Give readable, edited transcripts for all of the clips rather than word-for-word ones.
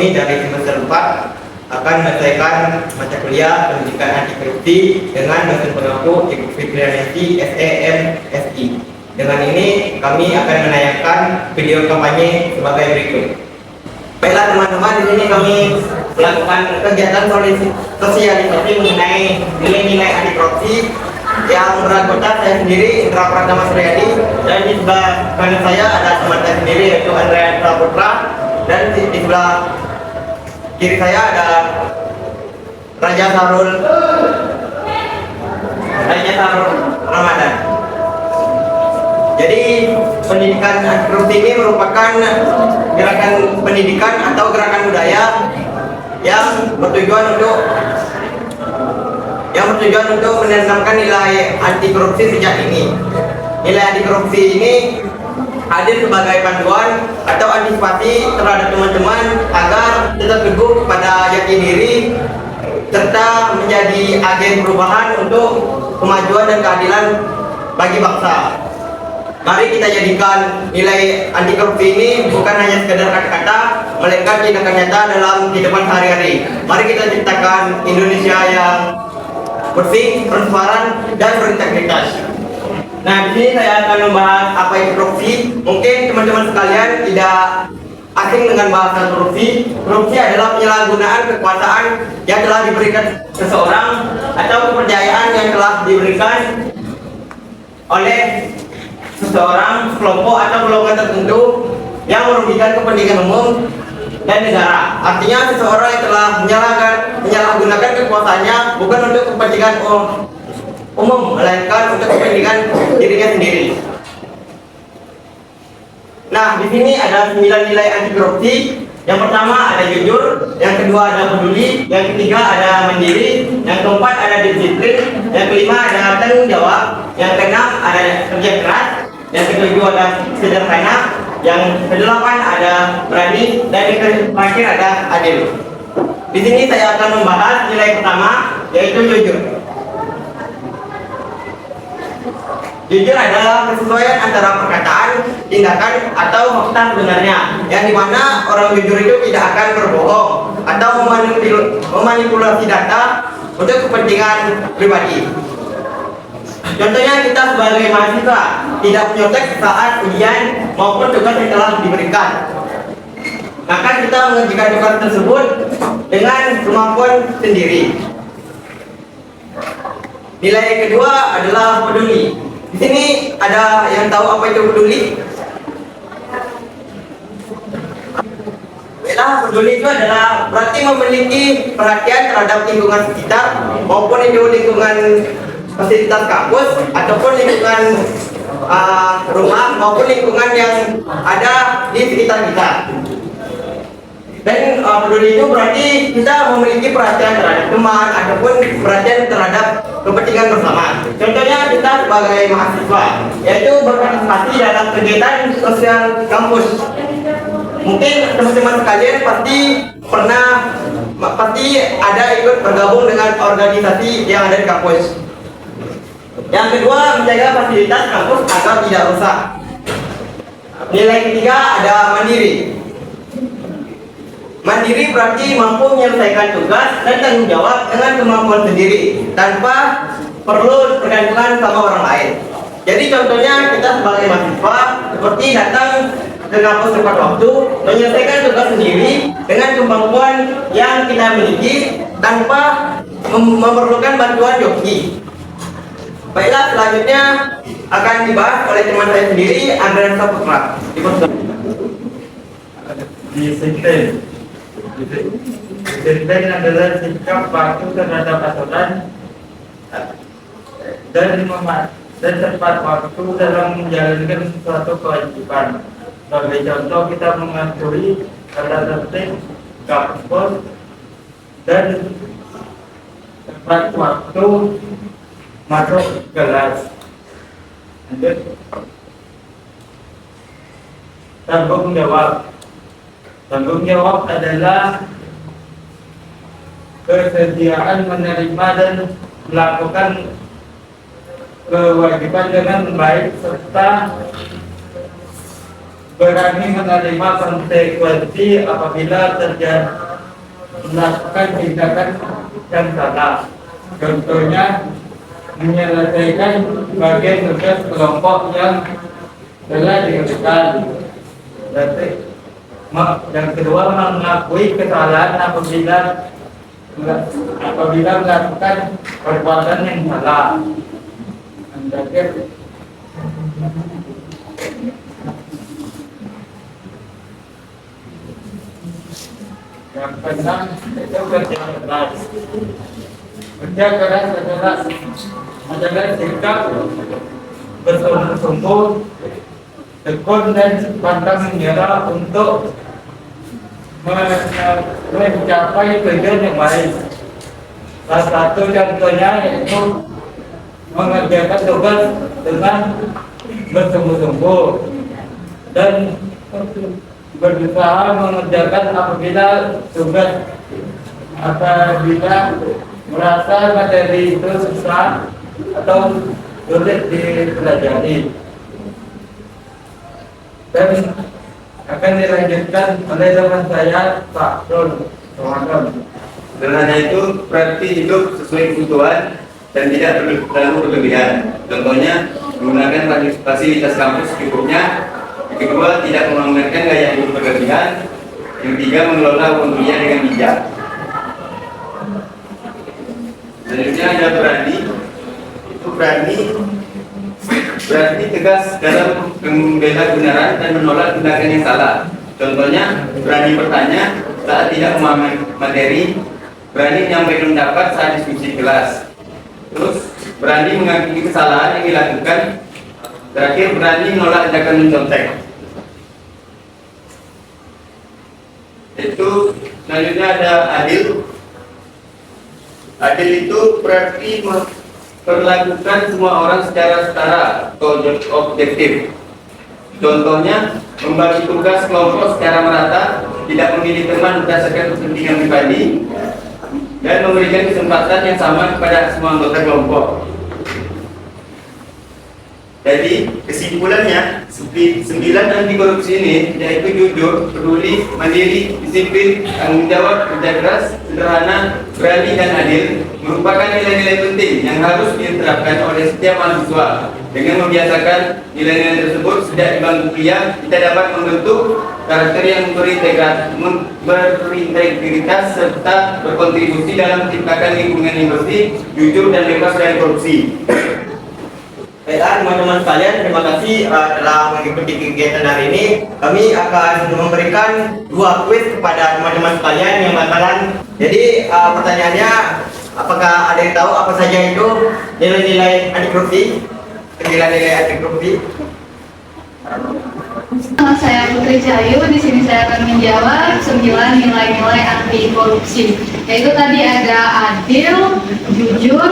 kami dari semester 4 akan menyelesaikan mata kuliah pendidikan anti korupsi dengan dosen pengaku Fikrianti SEMSI. Dengan ini kami akan menayangkan video kampanye sebagai berikut. Baiklah teman-teman, di sini kami melakukan kegiatan sosialisasi mengenai nilai-nilai anti korupsi yang beranggota saya sendiri Indra Pratama Suryadi, dan di sebelah kanan saya ada teman saya sendiri yaitu Andrea Putra, dan di sebelah kiri saya ada Raja Sarul Ramadan. Jadi pendidikan anti korupsi ini merupakan gerakan pendidikan atau gerakan budaya yang bertujuan untuk menanamkan nilai anti korupsi sejak dini. Nilai anti korupsi ini hadir sebagai panduan atau antisipasi terhadap teman-teman agar tetap teguh pada jati diri serta menjadi agen perubahan untuk kemajuan dan keadilan bagi bangsa. Mari kita jadikan nilai anti korupsi ini bukan hanya sekedar kata-kata, melainkan tindakan nyata dalam kehidupan sehari-hari. Mari kita ciptakan Indonesia yang bersih, transparan, dan berintegritas. Nah, di sini saya akan membahas apa itu korupsi. Mungkin teman-teman sekalian tidak asing dengan bahasa korupsi. Korupsi adalah penyalahgunaan kekuasaan yang telah diberikan seseorang atau kepercayaan yang telah diberikan oleh seseorang, kelompok atau golongan tertentu yang merugikan kepentingan umum dan negara. Artinya seseorang yang telah menyalahgunakan kekuasaannya bukan untuk kepentingan umum, melainkan untuk kepentingan dirinya sendiri. Nah, di sini ada 9 nilai anti korupsi. Yang pertama ada jujur, yang kedua ada peduli, yang ketiga ada mandiri, yang keempat ada disiplin, yang kelima ada tanggung jawab, yang keenam ada kerja keras, yang ketujuh ada sederhana, yang kedelapan ada berani, dan yang terakhir ada adil. Di sini saya akan membahas nilai pertama, yaitu jujur. Jujur adalah kesesuaian antara perkataan, tindakan, atau fakta sebenarnya, yang dimana orang jujur itu tidak akan berbohong atau memanipulasi data untuk kepentingan pribadi. Contohnya kita sebagai mahasiswa tidak nyontek saat ujian maupun tugas yang telah diberikan. Maka kita mengerjakan tugas tersebut dengan kemampuan sendiri. Nilai kedua adalah peduli. Di sini ada yang tahu apa itu peduli? Peduli itu adalah berarti memiliki perhatian terhadap lingkungan sekitar maupun itu lingkungan fasilitas kampus ataupun lingkungan rumah maupun lingkungan yang ada di sekitar kita. Dan peduli itu berarti kita memiliki perhatian terhadap teman ataupun perhatian terhadap kepentingan bersama. Contohnya kita sebagai mahasiswa, yaitu berpartisipasi dalam kegiatan sosial kampus. Mungkin teman-teman sekalian pasti ada ikut bergabung dengan organisasi yang ada di kampus. Yang kedua, menjaga fasilitas kampus agar tidak rusak. Nilai ketiga ada mandiri. Mandiri berarti mampu menyelesaikan tugas dan tanggung jawab dengan kemampuan sendiri tanpa perlu bergantungan sama orang lain. Jadi contohnya kita sebagai mahasiswa seperti datang ke kampus tepat waktu, menyelesaikan tugas sendiri dengan kemampuan yang kita miliki tanpa memerlukan bantuan joki. Baiklah, selanjutnya akan dibahas oleh teman saya sendiri, Andrea Putra. Disiplin adalah sikap patuh terhadap aturan dan tepat waktu dalam menjalankan suatu kewajiban. Sebagai contoh, kita mematuhi tata tertib kampus dan tepat waktu masuk kelas. Lanjut. Tanggung jawab. Tanggung jawab adalah kesediaan menerima dan melakukan kewajiban dengan baik serta berani menerima konsekuensi apabila terjadi melakukan tindakan yang salah. Contohnya menyelesaikan bagian tugas kelompok yang telah diberikan. Berarti yang kedua, mengakui kesalahan apabila melakukan perbuatan yang salah. Yang terakhir, yang keenam itu kerja keras. Kerja keras adalah sikap bersungguh-sungguh, tekun dan pantang menyerah untuk mencapai tujuan yang baik. Salah satu contohnya yaitu mengerjakan tugas dengan bersungguh-sungguh dan berusaha mengerjakan apabila merasa materi itu susah atau sulit dipelajari, dan akan dilanjutkan oleh teman saya, Pak Rul. Sederhana itu berarti hidup sesuai kebutuhan dan tidak terlalu berlebihan. Contohnya menggunakan fasilitas kampus secukupnya. Yang kedua, tidak memamerkan gaya hidup berlebihan. Yang ketiga, mengelola uang kuliah dengan bijak. Selanjutnya ada berani. Itu berarti tegas dalam membela kebenaran dan menolak tindakan yang salah. Contohnya, berani bertanya saat tidak memahami materi, berani menyampaikan pendapat saat diskusi kelas. Terus, berani mengakui kesalahan yang dilakukan. Terakhir, berani menolak tindakan mencontek. Itu selanjutnya ada adil. Adil itu berarti memperlakukan semua orang secara setara atau objektif. Contohnya, membagi tugas kelompok secara merata, tidak memilih teman berdasarkan kepentingan pribadi, dan memberikan kesempatan yang sama kepada semua anggota kelompok. Jadi kesimpulannya, 9 anti korupsi ini yaitu jujur, peduli, mandiri, disiplin, tanggung jawab, kerja keras, sederhana, berani, dan adil merupakan nilai-nilai penting yang harus diterapkan oleh setiap mahasiswa. Dengan membiasakan nilai-nilai tersebut sejak di bangku kuliah, kita dapat membentuk karakter yang berintegritas serta berkontribusi dalam menciptakan lingkungan yang bersih, jujur, dan bebas dari korupsi. Baiklah teman-teman sekalian, terima kasih telah mengikuti kegiatan hari ini. Kami akan memberikan 2 kuis kepada teman-teman sekalian yang bakalan. Jadi pertanyaannya, apakah ada yang tahu apa saja itu nilai-nilai anti korupsi? 9 nilai anti korupsi. Nama saya Putri Cahayu. Di sini saya akan menjawab 9 nilai-nilai anti korupsi. Yaitu tadi ada adil, jujur,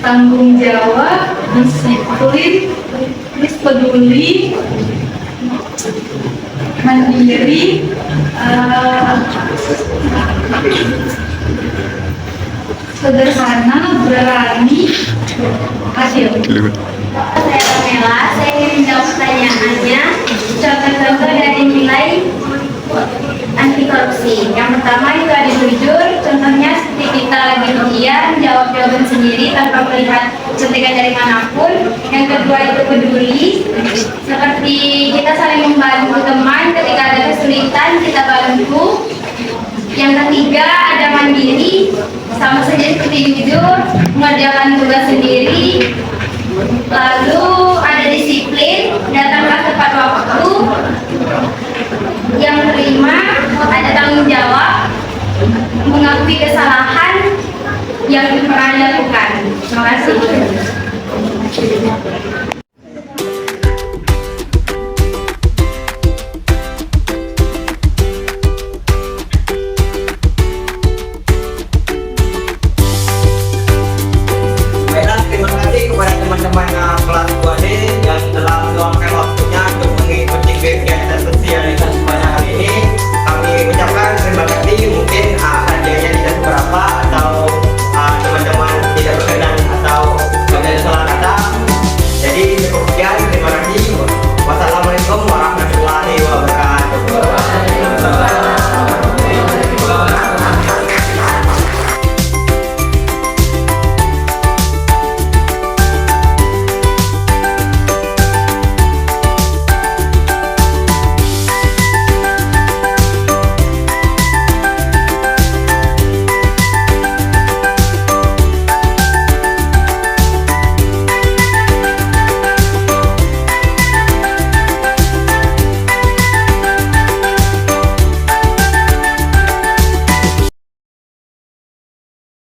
tanggung jawab, disiplin, terus peduli, mandiri, sederhana, berani, adil. Saya Pamela, saya ingin menjawab pertanyaannya. Contoh-contoh dari nilai anti korupsi. Yang pertama itu ada jujur. Contohnya seperti kita lagi ujian, jawab jawaban sendiri tanpa melihat contekan dari manapun. Yang kedua itu peduli. Seperti kita saling membantu teman ketika ada kesulitan, kita bantu. Yang ketiga ada mandiri, sama saja seperti jujur, mengerjakan tugas sendiri. Lalu ada disiplin, datanglah tepat waktu. Yang kelima ada tanggung jawab, mengakui kesalahan. Yang